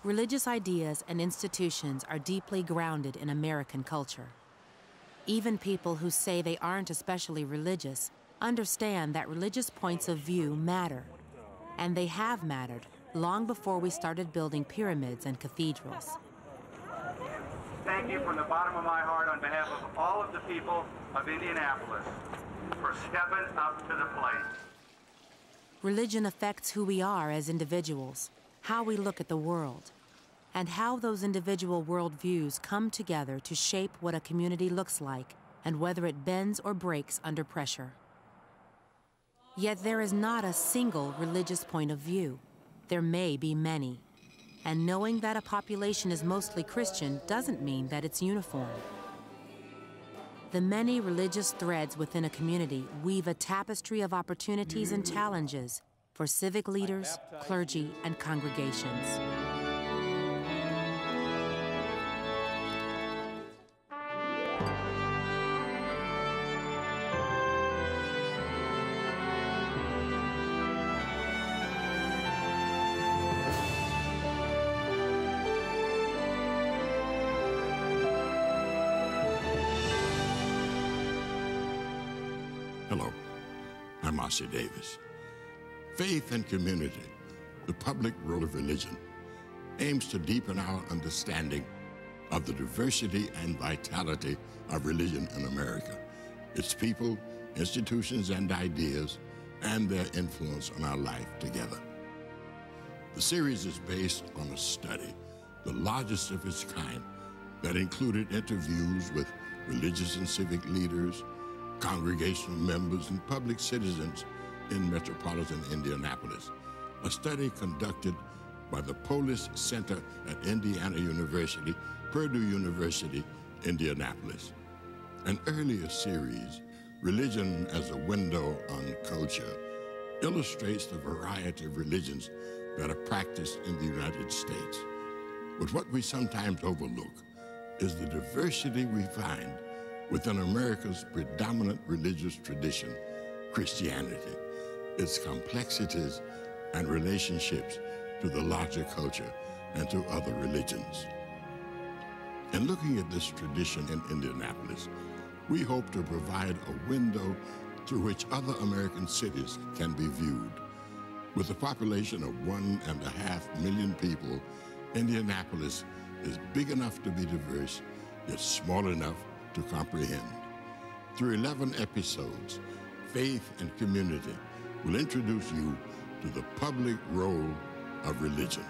Religious ideas and institutions are deeply grounded in American culture. Even people who say they aren't especially religious understand that religious points of view matter, and they have mattered long before we started building pyramids and cathedrals. Thank you from the bottom of my heart on behalf of all of the people of Indianapolis for stepping up to the plate. Religion affects who we are as individuals, how we look at the world, and how those individual worldviews come together to shape what a community looks like and whether it bends or breaks under pressure. Yet there is not a single religious point of view. There may be many. And knowing that a population is mostly Christian doesn't mean that it's uniform. The many religious threads within a community weave a tapestry of opportunities and challenges for civic leaders, clergy, and congregations. Hello, I'm Marcy Davis. Faith and community, the public role of religion, aims to deepen our understanding of the diversity and vitality of religion in America, its people, institutions, and ideas, and their influence on our life together. The series is based on a study, the largest of its kind, that included interviews with religious and civic leaders, congregational members, and public citizens in metropolitan Indianapolis, a study conducted by the Polis Center at Indiana University, Purdue University, Indianapolis. An earlier series, Religion as a Window on Culture, illustrates the variety of religions that are practiced in the United States. But what we sometimes overlook is the diversity we find within America's predominant religious tradition, Christianity, its complexities and relationships to the larger culture and to other religions. In looking at this tradition in Indianapolis, we hope to provide a window through which other American cities can be viewed. With a population of 1.5 million people, Indianapolis is big enough to be diverse, yet small enough to comprehend. Through 11 episodes, Faith and Community will introduce you to the public role of religion.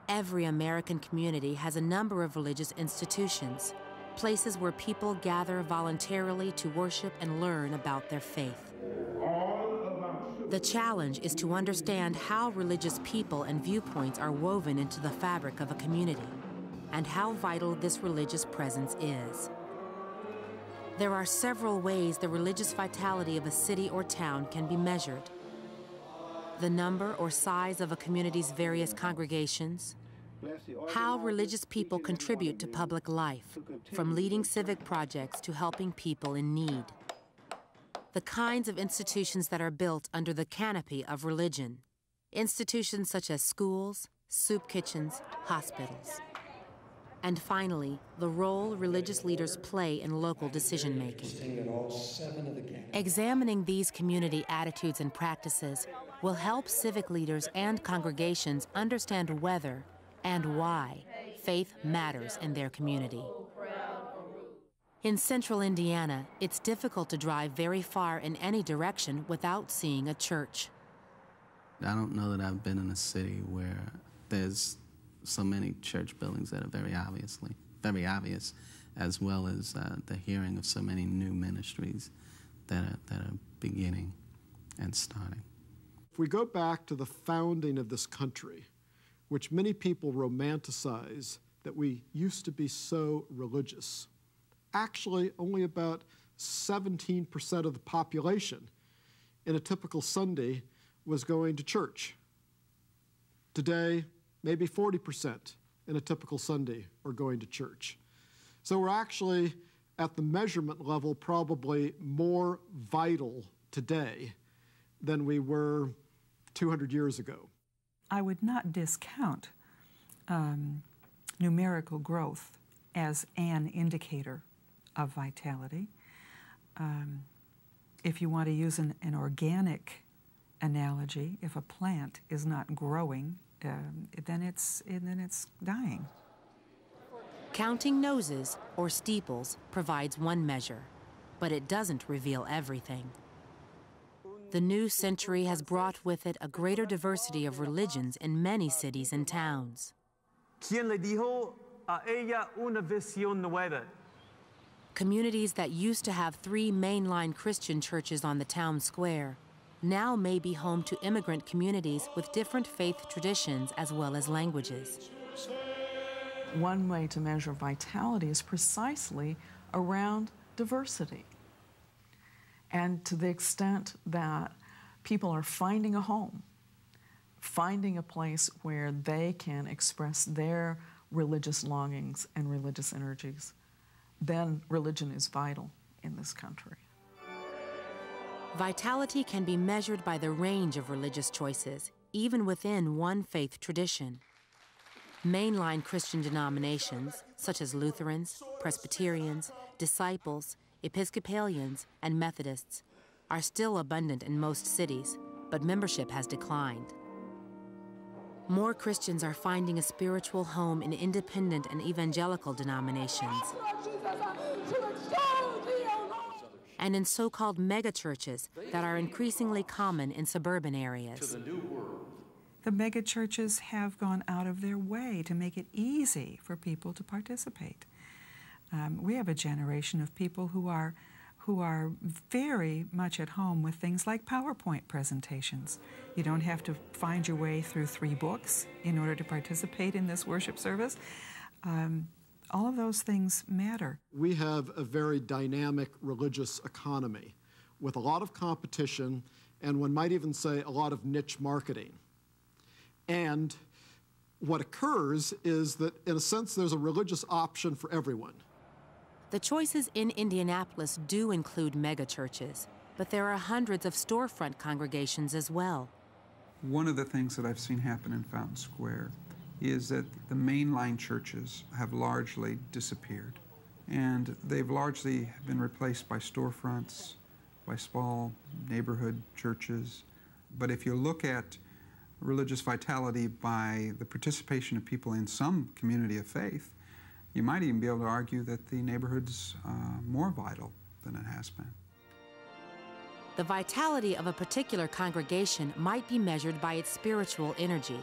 Every American community has a number of religious institutions, places where people gather voluntarily to worship and learn about their faith. The challenge is to understand how religious people and viewpoints are woven into the fabric of a community, and how vital this religious presence is. There are several ways the religious vitality of a city or town can be measured. The number or size of a community's various congregations, how religious people contribute to public life, from leading civic projects to helping people in need. The kinds of institutions that are built under the canopy of religion, institutions such as schools, soup kitchens, hospitals. And finally, the role religious leaders play in local decision-making. Examining these community attitudes and practices will help civic leaders and congregations understand whether and why faith matters in their community. In central Indiana, it's difficult to drive very far in any direction without seeing a church. I don't know that I've been in a city where there's so many church buildings that are very obvious, as well as the hearing of so many new ministries that are beginning and starting. If we go back to the founding of this country, which many people romanticize that we used to be so religious, actually only about 17% of the population in a typical Sunday was going to church. Today, maybe 40% in a typical Sunday or going to church. So we're actually, at the measurement level, probably more vital today than we were 200 years ago. I would not discount numerical growth as an indicator of vitality. If you want to use an organic analogy, if a plant is not growing, then it's dying. Counting noses or steeples provides one measure, but it doesn't reveal everything. The new century has brought with it a greater diversity of religions in many cities and towns. Quien le dijo a ella una visión nueva? Communities that used to have 3 mainline Christian churches on the town square now may be home to immigrant communities with different faith traditions as well as languages. One way to measure vitality is precisely around diversity. And to the extent that people are finding a home, finding a place where they can express their religious longings and religious energies, then religion is vital in this country. Vitality can be measured by the range of religious choices, even within one faith tradition. Mainline Christian denominations, such as Lutherans, Presbyterians, Disciples, Episcopalians, and Methodists, are still abundant in most cities, but membership has declined. More Christians are finding a spiritual home in independent and evangelical denominations, and in so-called megachurches that are increasingly common in suburban areas. The megachurches have gone out of their way to make it easy for people to participate. We have a generation of people who are very much at home with things like PowerPoint presentations. You don't have to find your way through 3 books in order to participate in this worship service. All of those things matter. We have a very dynamic religious economy with a lot of competition, and one might even say a lot of niche marketing. And what occurs is that, in a sense, there's a religious option for everyone. The choices in Indianapolis do include megachurches, but there are hundreds of storefront congregations as well. One of the things that I've seen happen in Fountain Square is that the mainline churches have largely disappeared. And they've largely been replaced by storefronts, by small neighborhood churches. But if you look at religious vitality by the participation of people in some community of faith, you might even be able to argue that the neighborhood's more vital than it has been. The vitality of a particular congregation might be measured by its spiritual energy.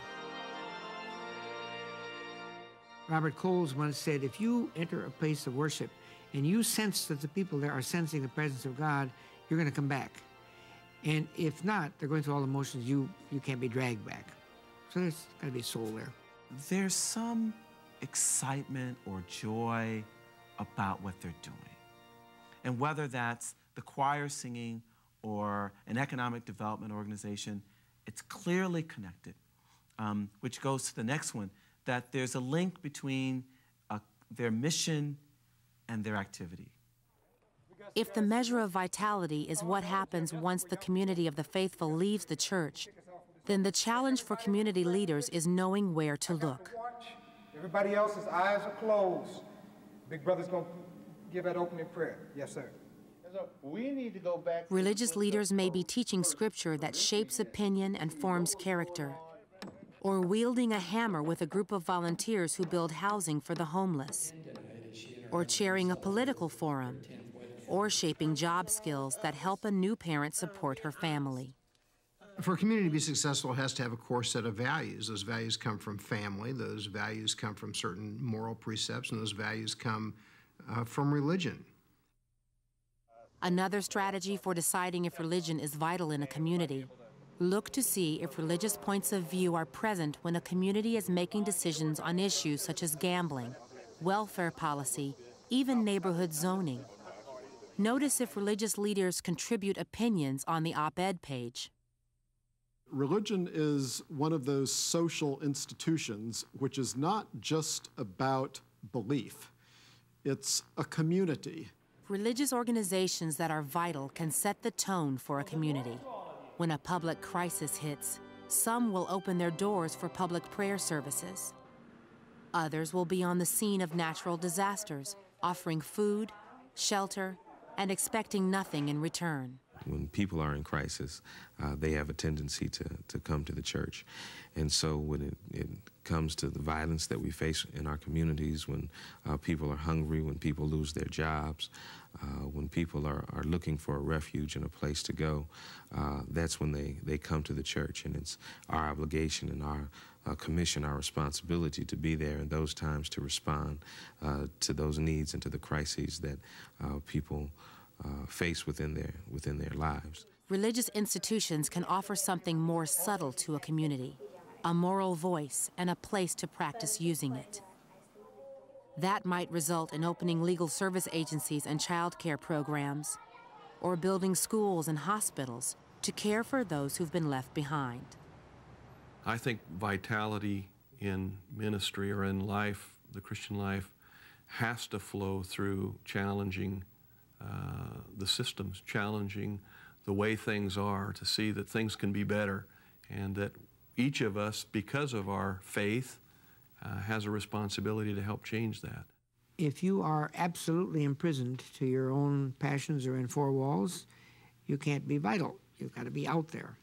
Robert Coles once said, if you enter a place of worship and you sense that the people there are sensing the presence of God, you're going to come back. And if not, they're going through all the motions, you can't be dragged back. So there's got to be soul there. There's some excitement or joy about what they're doing. And whether that's the choir singing or an economic development organization, it's clearly connected, which goes to the next one, that there's a link between their mission and their activity. If the measure of vitality is what happens once the community of the faithful leaves the church, then the challenge for community leaders is knowing where to look. Everybody else's eyes are closed. Big Brother's going to give that opening prayer. Yes, sir. We need to go back. Religious leaders may be teaching scripture that shapes opinion and forms character, or wielding a hammer with a group of volunteers who build housing for the homeless, or chairing a political forum, or shaping job skills that help a new parent support her family. For a community to be successful, it has to have a core set of values. Those values come from family, those values come from certain moral precepts, and those values come from religion. Another strategy for deciding if religion is vital in a community: look to see if religious points of view are present when a community is making decisions on issues such as gambling, welfare policy, even neighborhood zoning. Notice if religious leaders contribute opinions on the op-ed page. religion is one of those social institutions which is not just about belief. It's a community. Religious organizations that are vital can set the tone for a community. When a public crisis hits, some will open their doors for public prayer services. Others will be on the scene of natural disasters, offering food, shelter, and expecting nothing in return. When people are in crisis, they have a tendency to come to the church. And so when it comes to the violence that we face in our communities, when people are hungry, when people lose their jobs, when people are looking for a refuge and a place to go, that's when they come to the church. And it's our obligation and our commission, our responsibility to be there in those times to respond to those needs and to the crises that people face within their lives. Religious institutions can offer something more subtle to a community, a moral voice and a place to practice using it. That might result in opening legal service agencies and child care programs, or building schools and hospitals to care for those who've been left behind. I think vitality in ministry or in life, the Christian life, has to flow through challenging the systems, challenging the way things are, to see that things can be better, and that each of us, because of our faith, has a responsibility to help change that. If you are absolutely imprisoned to your own passions or in four walls, you can't be vital. You've got to be out there.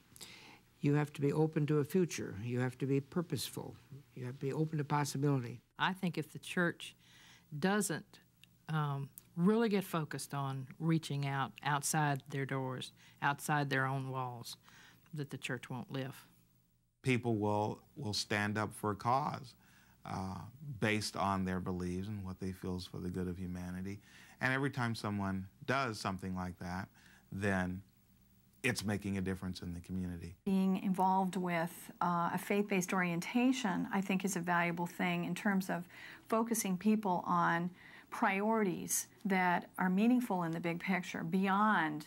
You have to be open to a future. You have to be purposeful. You have to be open to possibility. I think if the church doesn't really get focused on reaching out outside their doors, outside their own walls, that the church won't live. People will stand up for a cause based on their beliefs and what they feel is for the good of humanity. And every time someone does something like that, then it's making a difference in the community. Being involved with a faith-based orientation, I think, is a valuable thing in terms of focusing people on priorities that are meaningful in the big picture, beyond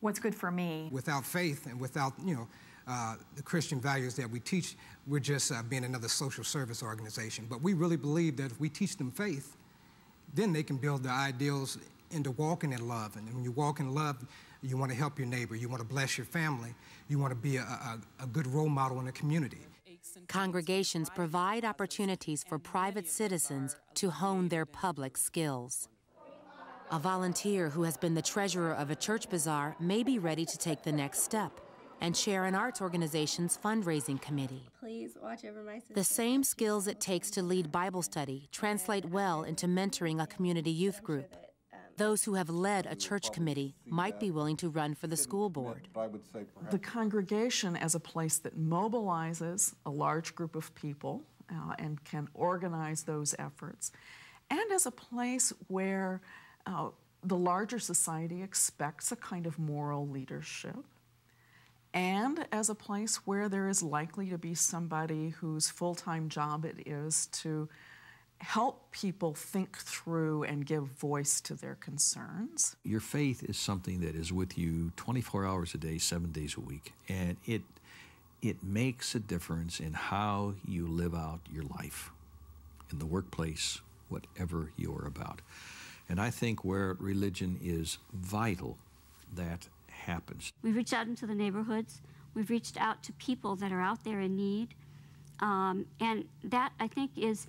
what's good for me. Without faith and without, the Christian values that we teach, we're just being another social service organization. But we really believe that if we teach them faith, then they can build their ideals into walking in love. And when you walk in love, you want to help your neighbor, you want to bless your family, you want to be a good role model in the community. Congregations provide opportunities for private citizens to hone their public skills. A volunteer who has been the treasurer of a church bazaar may be ready to take the next step and chair an arts organization's fundraising committee. Please watch over my sister. The same skills it takes to lead Bible study translate well into mentoring a community youth group. Those who have led a church committee might be willing to run for the school board. The congregation as a place that mobilizes a large group of people and can organize those efforts, and as a place where the larger society expects a kind of moral leadership, and as a place where there is likely to be somebody whose full-time job it is to help people think through and give voice to their concerns. Your faith is something that is with you 24 hours a day, 7 days a week, and it makes a difference in how you live out your life, in the workplace, whatever you're about. And I think where religion is vital, that happens. We've reached out into the neighborhoods. We've reached out to people that are out there in need. And that, I think, is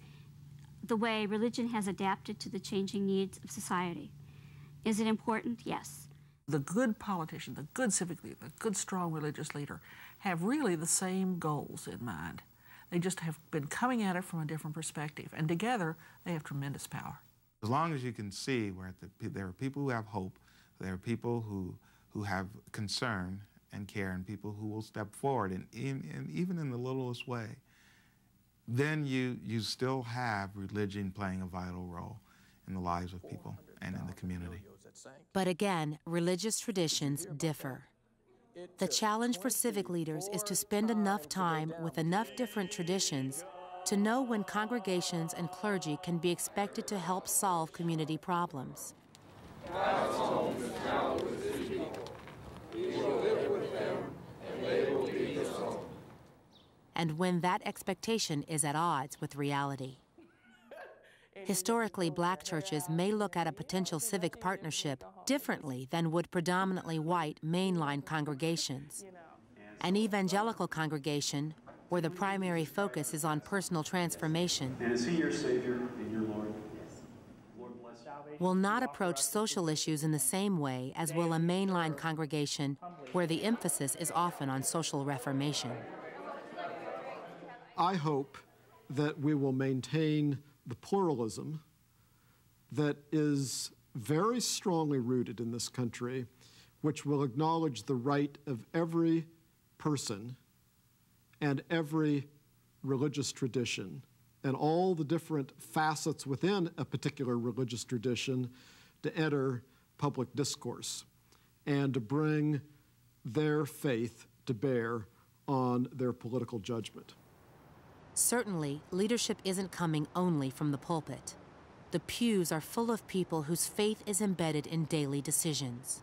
the way religion has adapted to the changing needs of society. Is it important? Yes. The good politician, the good civic leader, the good strong religious leader have really the same goals in mind. They just have been coming at it from a different perspective, and together they have tremendous power. As long as you can see where there are people who have hope, there are people who have concern and care, and people who will step forward, and even in the littlest way, then you still have religion playing a vital role in the lives of people and in the community. But again, religious traditions differ. The challenge for civic leaders is to spend enough time with enough different traditions to know when congregations and clergy can be expected to help solve community problems. God's home is now with his people. He will live with them, and they will be his home. and when that expectation is at odds with reality. Historically, black churches may look at a potential civic partnership differently than would predominantly white mainline congregations. An evangelical congregation, where the primary focus is on personal transformation, and is He your Savior and your Lord? Will not approach social issues in the same way as will a mainline congregation where the emphasis is often on social reformation. I hope that we will maintain the pluralism that is very strongly rooted in this country, which will acknowledge the right of every person and every religious tradition and all the different facets within a particular religious tradition to enter public discourse and to bring their faith to bear on their political judgment. Certainly, leadership isn't coming only from the pulpit. The pews are full of people whose faith is embedded in daily decisions.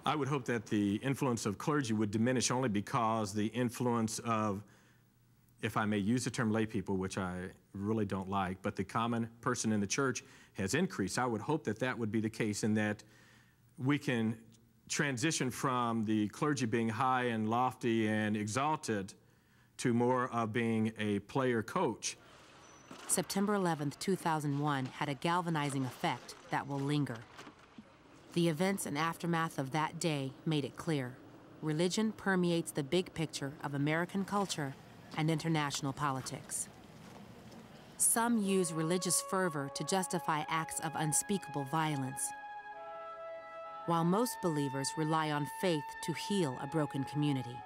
I would hope that the influence of clergy would diminish only because the influence of, if I may use the term lay people, which I really don't like, but the common person in the church has increased. I would hope that that would be the case and that we can transition from the clergy being high and lofty and exalted to more of being a player coach. September 11th, 2001 had a galvanizing effect that will linger. The events and aftermath of that day made it clear. Religion permeates the big picture of American culture and international politics. Some use religious fervor to justify acts of unspeakable violence, while most believers rely on faith to heal a broken community.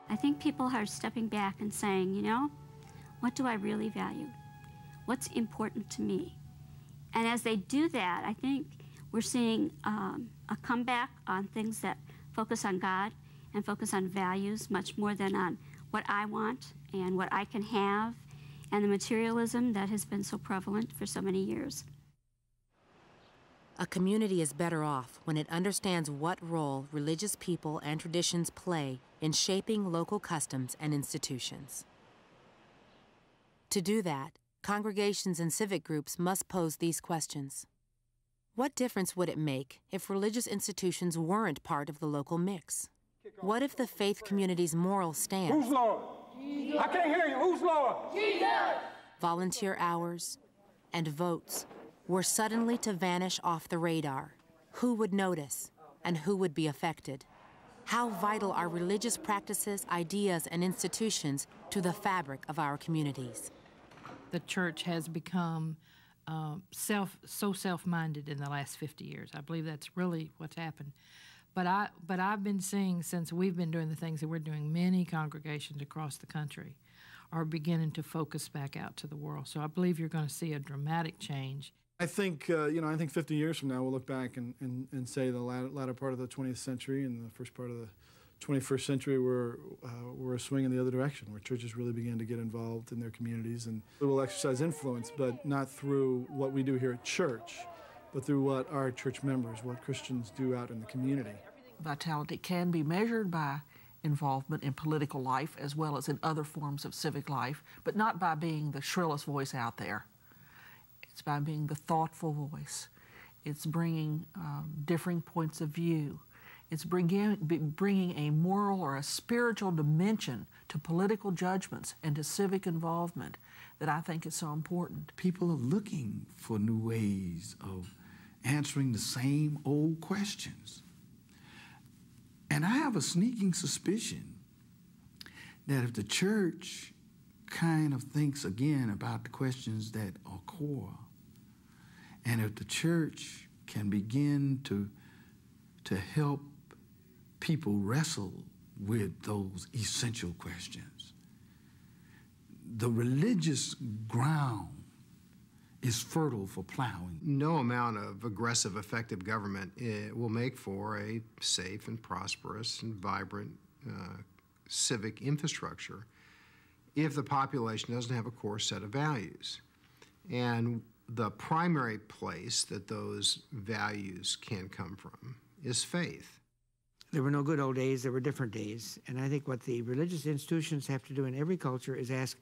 I think people are stepping back and saying, you know, what do I really value? What's important to me? And as they do that, I think we're seeing a comeback on things that focus on God and focus on values much more than on what I want and what I can have and the materialism that has been so prevalent for so many years. A community is better off when it understands what role religious people and traditions play in shaping local customs and institutions. To do that, congregations and civic groups must pose these questions. What difference would it make if religious institutions weren't part of the local mix? What if the faith community's moral stance, Who's Lord? I can't hear you. Who's Lord? Jesus! Volunteer hours, and votes were suddenly to vanish off the radar? Who would notice, and who would be affected? How vital are religious practices, ideas, and institutions to the fabric of our communities? The church has become so self-minded in the last 50 years. I believe that's really what's happened. But I've been seeing, since we've been doing the things that we're doing, many congregations across the country are beginning to focus back out to the world. So I believe you're going to see a dramatic change. I think, I think 50 years from now we'll look back and say the latter part of the 20th century and the first part of the 21st century were a swing in the other direction, where churches really began to get involved in their communities and will exercise influence, but not through what we do here at church, but through what our church members, what Christians do out in the community. Vitality can be measured by involvement in political life as well as in other forms of civic life, but not by being the shrillest voice out there. It's by being the thoughtful voice. It's bringing differing points of view. It's bringing a moral or a spiritual dimension to political judgments and to civic involvement that I think is so important. People are looking for new ways of answering the same old questions. And I have a sneaking suspicion that if the church kind of thinks again about the questions that are core, and if the church can begin to help people wrestle with those essential questions, the religious ground is fertile for plowing. No amount of aggressive, effective government will make for a safe and prosperous and vibrant civic infrastructure if the population doesn't have a core set of values. And the primary place that those values can come from is faith. there were no good old days, there were different days. And I think what the religious institutions have to do in every culture is ask,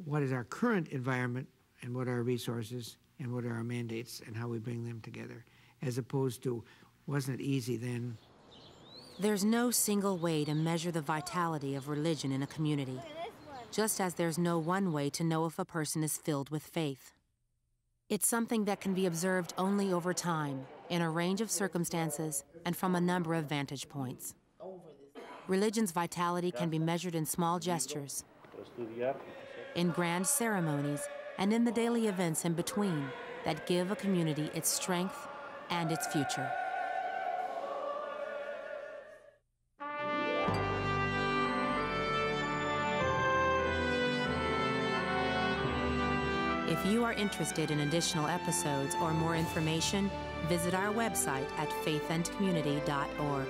what is our current environment and what are our resources and what are our mandates and how we bring them together, as opposed to, wasn't it easy then? There's no single way to measure the vitality of religion in a community, just as there's no one way to know if a person is filled with faith. It's something that can be observed only over time, in a range of circumstances, and from a number of vantage points. Religion's vitality can be measured in small gestures, in grand ceremonies, and in the daily events in between that give a community its strength and its future. If you are interested in additional episodes or more information, visit our website at faithandcommunity.org.